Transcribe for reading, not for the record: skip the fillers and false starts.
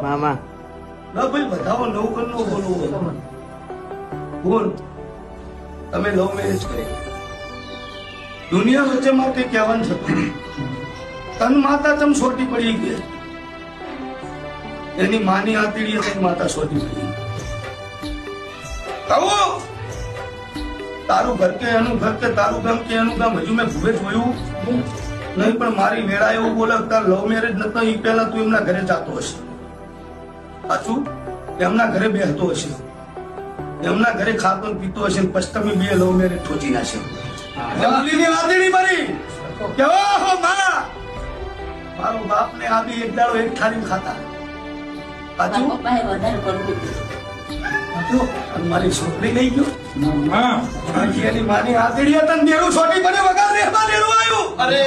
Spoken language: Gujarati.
મામા ના ભાઈ બધાઓ નવ કર નો બોલવું બોલ તમે લવ મેરેજ કરી દુનિયા વચ્ચે માટે કહેવાનું છે તન માતા તમ છોટી પડી ગઈ એની માની આતીડીએ તન માતા છોટી પડી કહો તારું ઘર કે એનું ઘર કે તારું ગામ કે એનું ગામ હજુ મેં ભૂવે જોયું નહીં પણ મારી વેળા એવું બોલે તાર લવ મેરેજ નતો એ પહેલા તું એમના ઘરે જતો હશે સાચું એમના ઘરે બેસતો હશે એમના ઘરે ખાતો પીતો હશે પછી તમે બે લવ મેરેજ ઠોચી નાખશે જમલીની વાદળી મારી કેવો હો માં મારો બાપ ને આવી એક દાડો એક થાળી ખાતા સાચું મારી છોકરી લઈ ગયો એની માની આદડીએ તને દેરું છોટી પડે વગર રહેવા દેરું આવ્યું અરે